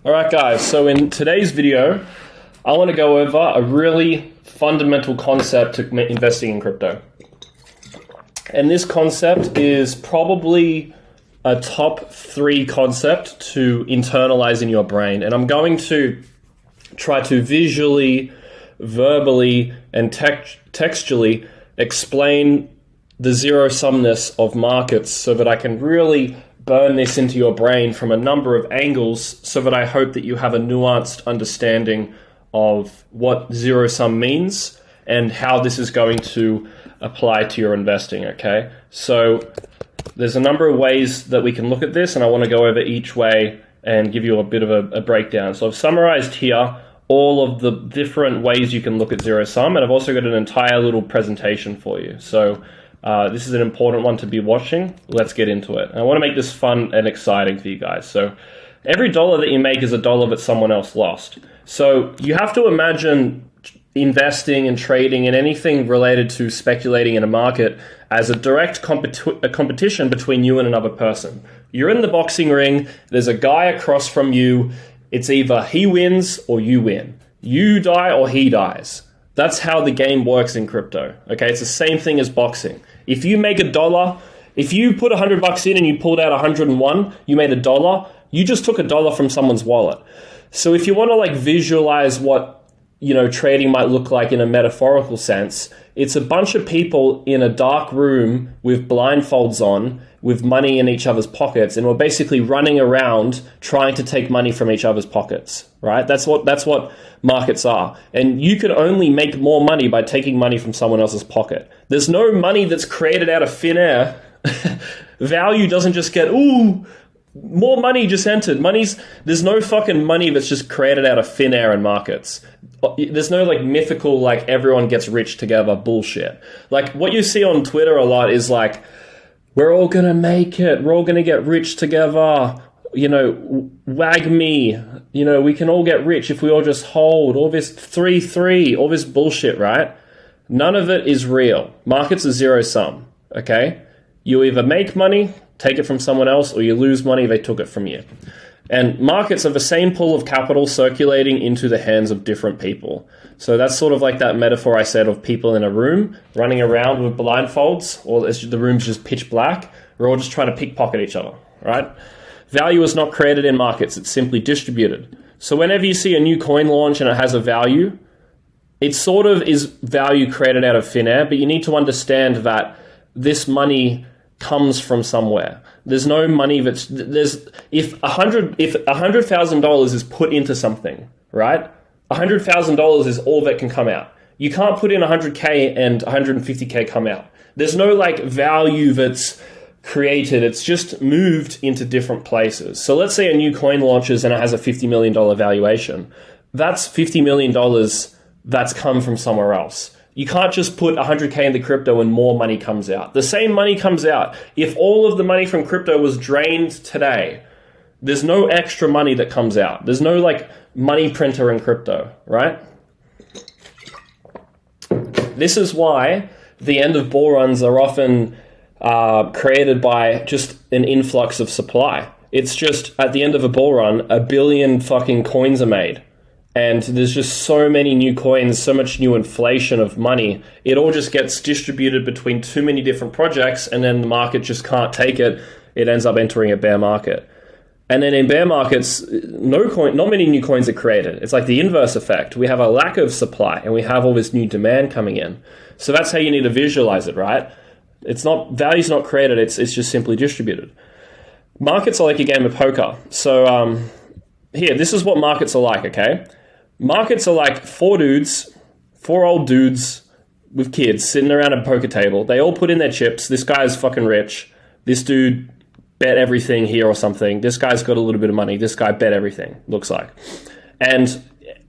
Alright guys, so in today's video, I want to go over a really fundamental concept to investing in crypto. And this concept is probably a top 3 concept to internalize in your brain. And I'm going to try to visually, verbally, and textually explain the zero-sumness of markets so that I can really burn this into your brain from a number of angles so that I hope that you have a nuanced understanding of what zero-sum means and how this is going to apply to your investing, okay? So there's a number of ways that we can look at this, and I want to go over each way and give you a bit of a breakdown. So I've summarized here all of the different ways you can look at zero-sum, and I've also got an entire little presentation for you. So this is an important one to be watching. Let's get into it. And I want to make this fun and exciting for you guys. So every dollar that you make is a dollar that someone else lost. So you have to imagine investing and trading and anything related to speculating in a market as a direct competition between you and another person. You're in the boxing ring. There's a guy across from you. It's either he wins or you win. You die or he dies. That's how the game works in crypto. Okay, it's the same thing as boxing. If you make $1, if you put $100 in and you pulled out 101, you made $1. You just took $1 from someone's wallet. So if you want to visualize what trading might look like in a metaphorical sense, it's a bunch of people in a dark room with blindfolds on, with money in each other's pockets, and we're basically running around trying to take money from each other's pockets, right? That's what markets are. And you can only make more money by taking money from someone else's pocket. There's no money that's created out of thin air. Value doesn't just get, more money just entered. There's no fucking money that's just created out of thin air in markets. There's no mythical, everyone gets rich together bullshit. What you see on Twitter a lot is we're all going to make it. We're all going to get rich together. Wag me. We can all get rich if we all just hold. All this 3-3, all this bullshit, right? None of it is real. Markets are zero sum, okay? You either make money, take it from someone else, or you lose money, they took it from you. And markets are the same pool of capital circulating into the hands of different people. So that's sort of like that metaphor I said of people in a room running around with blindfolds, or the room's just pitch black. We're all just trying to pickpocket each other, right? Value is not created in markets. It's simply distributed. So whenever you see a new coin launch and it has a value, it sort of is value created out of thin air, but you need to understand that this money comes from somewhere. There's no money if $100,000 is put into something, right? $100,000 is all that can come out. You can't put in 100K and 150K come out. There's no value that's created. It's just moved into different places. So let's say a new coin launches and it has a $50 million valuation. That's $50 million that's come from somewhere else. You can't just put 100K into crypto and more money comes out. The same money comes out. If all of the money from crypto was drained today, there's no extra money that comes out. There's no money printer in crypto, right? This is why the end of bull runs are often created by just an influx of supply. It's just at the end of a bull run, 1 billion fucking coins are made. And there's just so many new coins, so much new inflation of money. It all just gets distributed between too many different projects, and then the market just can't take it. It ends up entering a bear market. And then in bear markets, not many new coins are created. It's like the inverse effect. We have a lack of supply, and we have all this new demand coming in. So that's how you need to visualize it, right? Value's not created. It's just simply distributed. Markets are like a game of poker. So here, this is what markets are like, okay? Markets are like 4 old dudes with kids sitting around a poker table. They all put in their chips. This guy's fucking rich. This dude bet everything here or something. This guy's got a little bit of money. This guy bet everything, looks like. And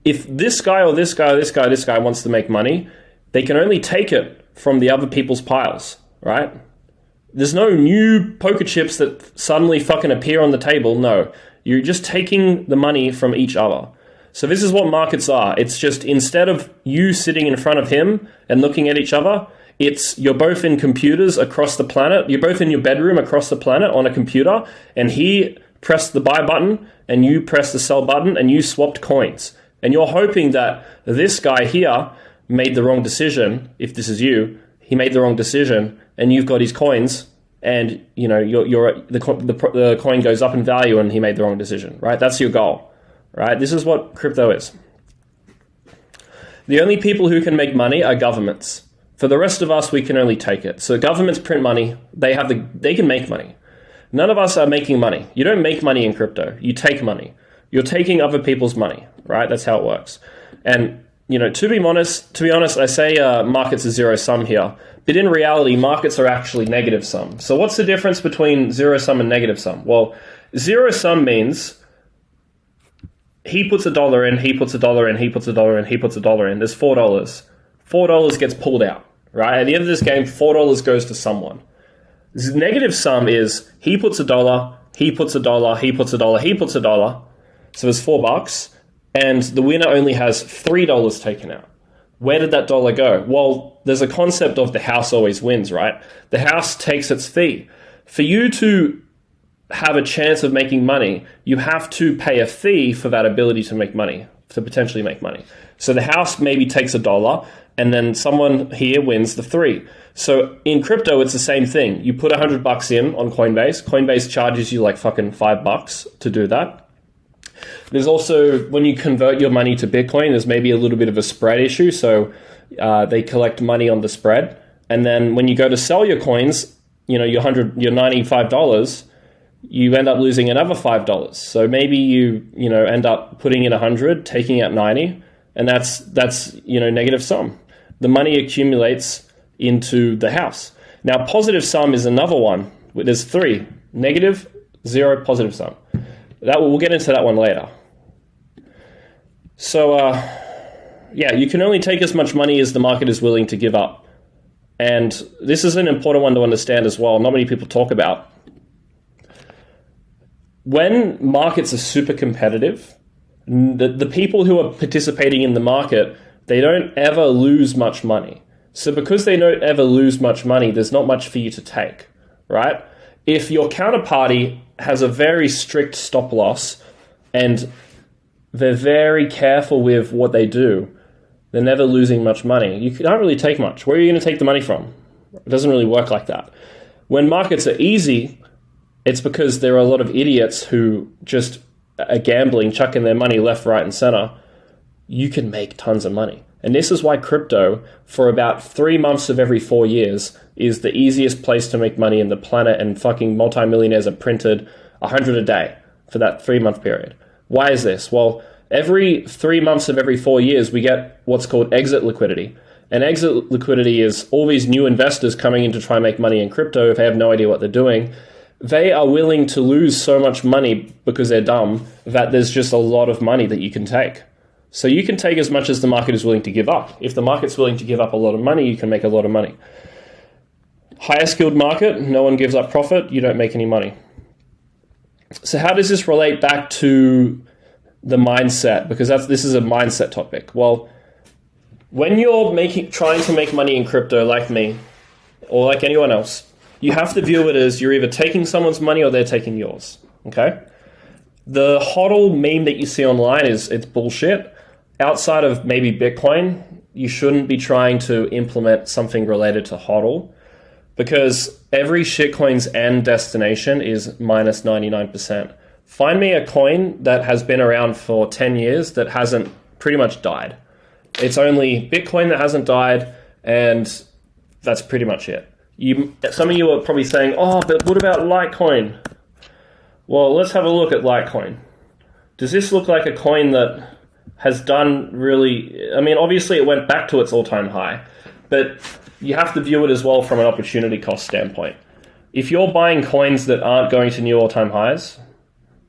if this guy or this guy or this guy wants to make money, they can only take it from the other people's piles, right? There's no new poker chips that suddenly fucking appear on the table. No, you're just taking the money from each other. So this is what markets are. It's just instead of you sitting in front of him and looking at each other, you're both in computers across the planet. You're both in your bedroom across the planet on a computer, and he pressed the buy button and you pressed the sell button and you swapped coins. And you're hoping that this guy here made the wrong decision. If this is you, he made the wrong decision and you've got his coins and the coin goes up in value and he made the wrong decision, right? That's your goal, right? This is what crypto is. The only people who can make money are governments. For the rest of us, we can only take it. So governments print money. They can make money. None of us are making money. You don't make money in crypto. You take money. You're taking other people's money, right? That's how it works. And to be honest, I say markets are zero sum here, but in reality, markets are actually negative sum. So what's the difference between zero sum and negative sum? Well, zero sum means he puts $1 in, he puts $1 in, he puts $1 in, he puts $1 in. There's $4. $4 gets pulled out, right? At the end of this game, $4 goes to someone. Negative sum is he puts $1, he puts $1, he puts $1, he puts $1. So it's $4, and the winner only has $3 taken out. Where did that dollar go? Well, there's a concept of the house always wins, right? The house takes its fee. For you to have a chance of making money, you have to pay a fee for that ability to make money, to potentially make money. So the house maybe takes $1, and then someone here wins the 3. So in crypto, it's the same thing. You put $100 in on Coinbase. Coinbase charges you like fucking $5 to do that. There's also, when you convert your money to Bitcoin, there's maybe a little bit of a spread issue. So they collect money on the spread. And then when you go to sell your coins, your $95, you end up losing another $5. So maybe you end up putting in 100, taking out 90, and that's negative sum. The money accumulates into the house. Now, positive sum is another one. There's 3: negative, 0, positive sum. We'll get into that one later. So, you can only take as much money as the market is willing to give up. And this is an important one to understand as well. Not many people talk about. When markets are super competitive, the people who are participating in the market, they don't ever lose much money. So because they don't ever lose much money, there's not much for you to take, right? If your counterparty has a very strict stop loss and they're very careful with what they do, they're never losing much money. You can't really take much. Where are you going to take the money from? It doesn't really work like that. When markets are easy, it's because there are a lot of idiots who just are gambling, chucking their money left, right, and center. You can make tons of money. And this is why crypto, for about 3 months of every 4 years, is the easiest place to make money in the planet, and fucking multimillionaires are printed 100 a day for that 3-month period. Why is this? Well, every 3 months of every 4 years, we get what's called exit liquidity. And exit liquidity is all these new investors coming in to try and make money in crypto if they have no idea what they're doing. They are willing to lose so much money because they're dumb that there's just a lot of money that you can take. So you can take as much as the market is willing to give up. If the market's willing to give up a lot of money, you can make a lot of money. Higher skilled market, no one gives up profit, you don't make any money. So how does this relate back to the mindset? Because this is a mindset topic. Well, when you're trying to make money in crypto like me, or like anyone else, you have to view it as you're either taking someone's money or they're taking yours, okay? The HODL meme that you see online it's bullshit. Outside of maybe Bitcoin, you shouldn't be trying to implement something related to HODL, because every shitcoin's end destination is minus 99%. Find me a coin that has been around for 10 years that hasn't pretty much died. It's only Bitcoin that hasn't died, and that's pretty much it. Some of you are probably saying, oh, but what about Litecoin? Well, let's have a look at Litecoin. Does this look like a coin that has done really... I mean, obviously it went back to its all-time high, but you have to view it as well from an opportunity cost standpoint. If you're buying coins that aren't going to new all-time highs,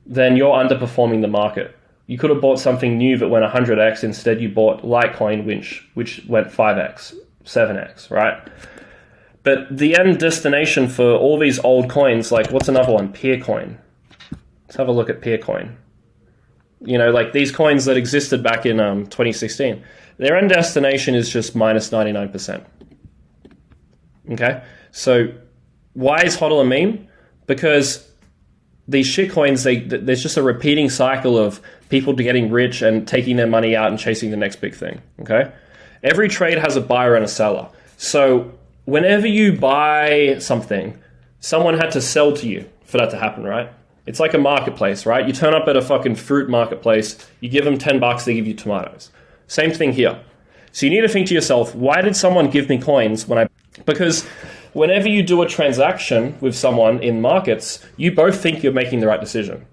then you're underperforming the market. You could have bought something new that went 100x, instead you bought Litecoin, which went 5x, 7x, right? But the end destination for all these old coins, like what's another one? Peercoin. Let's have a look at Peercoin. Like these coins that existed back in 2016, their end destination is just minus 99%. Okay? So why is HODL a meme? Because these shitcoins, there's just a repeating cycle of people getting rich and taking their money out and chasing the next big thing, okay? Every trade has a buyer and a seller. So whenever you buy something, someone had to sell to you for that to happen, right? It's like a marketplace, right? You turn up at a fucking fruit marketplace, you give them $10, they give you tomatoes. Same thing here. So you need to think to yourself, why did someone give me coins because whenever you do a transaction with someone in markets, you both think you're making the right decision.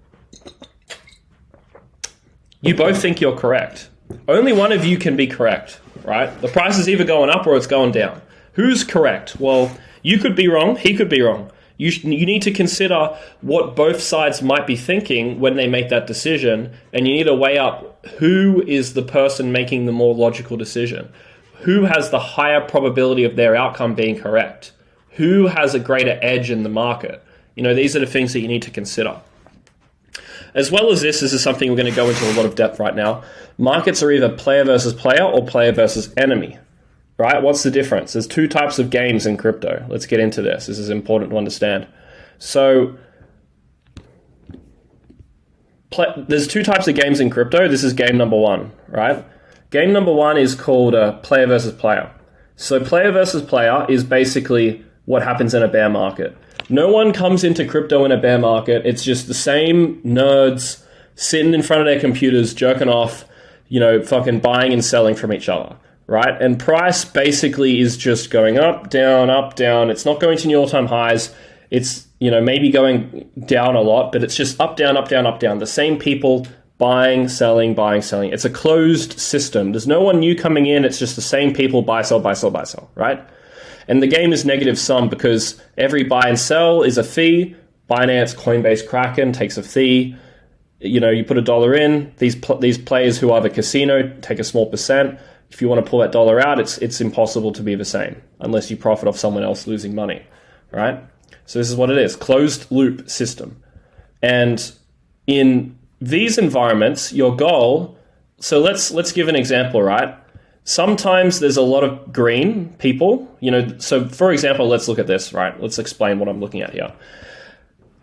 You both think you're correct. Only one of you can be correct, right? The price is either going up or it's going down. Who's correct? Well, you could be wrong, he could be wrong. You need to consider what both sides might be thinking when they make that decision, and you need to weigh up who is the person making the more logical decision. Who has the higher probability of their outcome being correct? Who has a greater edge in the market? These are the things that you need to consider. As well as this is something we're going to go into a lot of depth right now. Markets are either player versus player or player versus enemy. Right? What's the difference? There's two types of games in crypto. Let's get into this. This is important to understand. So, there's two types of games in crypto. This is game number one, right? Game number one is called player versus player. So, player versus player is basically what happens in a bear market. No one comes into crypto in a bear market. It's just the same nerds sitting in front of their computers, jerking off, fucking buying and selling from each other. Right? And price basically is just going up, down, up, down. It's not going to new all-time highs. It's, maybe going down a lot, but it's just up, down, up, down, up, down. The same people buying, selling, buying, selling. It's a closed system. There's no one new coming in. It's just the same people buy, sell, buy, sell, buy, sell, right? And the game is negative sum because every buy and sell is a fee. Binance, Coinbase, Kraken takes a fee. You put $1 in. These players who are the casino take a small percent. If you want to pull that dollar out, it's impossible to be the same unless you profit off someone else losing money, right? So this is what it is, closed loop system. And in these environments, your goal, so let's give an example, right? Sometimes there's a lot of green people, so for example, let's look at this, right? Let's explain what I'm looking at here.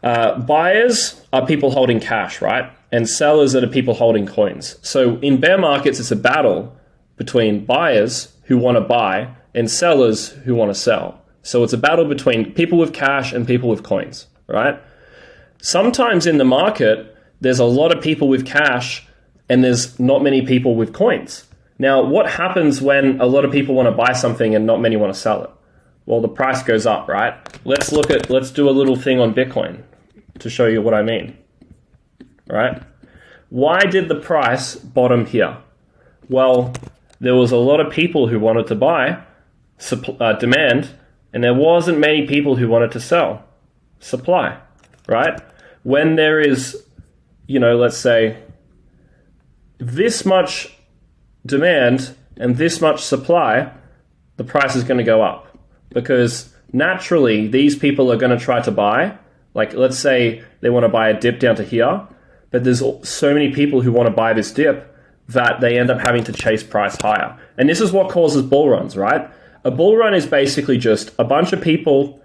Buyers are people holding cash, right? And sellers are the people holding coins. So in bear markets, it's a battle between buyers who want to buy and sellers who want to sell. So it's a battle between people with cash and people with coins, right? Sometimes in the market, there's a lot of people with cash and there's not many people with coins. Now, what happens when a lot of people want to buy something and not many want to sell it? Well, the price goes up, right? Let's do a little thing on Bitcoin to show you what I mean, right? Why did the price bottom here? Well, there was a lot of people who wanted to buy, demand, and there wasn't many people who wanted to sell, supply, right? When there is, let's say, this much demand and this much supply, the price is going to go up because naturally these people are going to try to buy. Like, let's say they want to buy a dip down to here, but there's so many people who want to buy this dip that they end up having to chase price higher. And this is what causes bull runs, right? A bull run is basically just a bunch of people,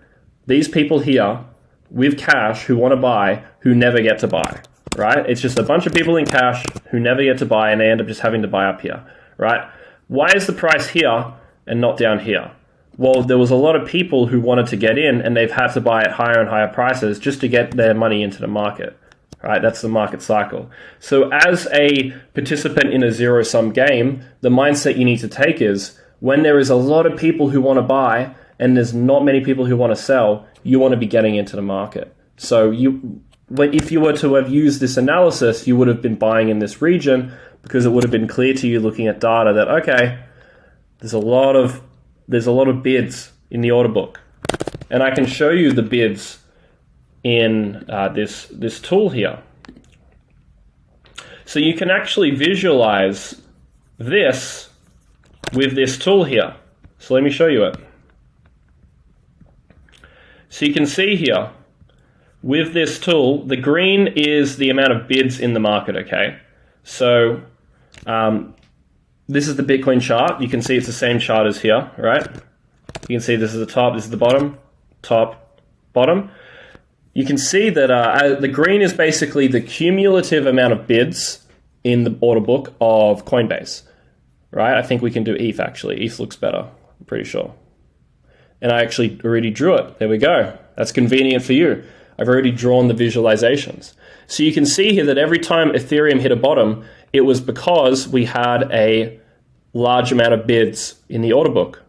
these people here, with cash who want to buy, who never get to buy, right? It's just a bunch of people in cash who never get to buy, and they end up just having to buy up here, right? Why is the price here and not down here? Well, there was a lot of people who wanted to get in, and they've had to buy at higher and higher prices just to get their money into the market. Right, that's the market cycle. So as a participant in a zero-sum game, the mindset you need to take is when there is a lot of people who want to buy and there's not many people who want to sell, you want to be getting into the market. So if you were to have used this analysis, you would have been buying in this region because it would have been clear to you looking at data that, okay, there's a lot of bids in the order book. And I can show you the bids in this tool here. So you can actually visualize this with this tool here. So let me show you it. So you can see here, with this tool, the green is the amount of bids in the market, okay? So this is the Bitcoin chart. You can see it's the same chart as here, right? You can see this is the top, this is the bottom, top, bottom. you can see that the green is basically the cumulative amount of bids in the order book of Coinbase, right? I think we can do ETH actually. ETH looks better, I'm pretty sure. And I actually already drew it. There we go. That's convenient for you. I've already drawn the visualizations. So you can see here that every time Ethereum hit a bottom, it was because we had a large amount of bids in the order book.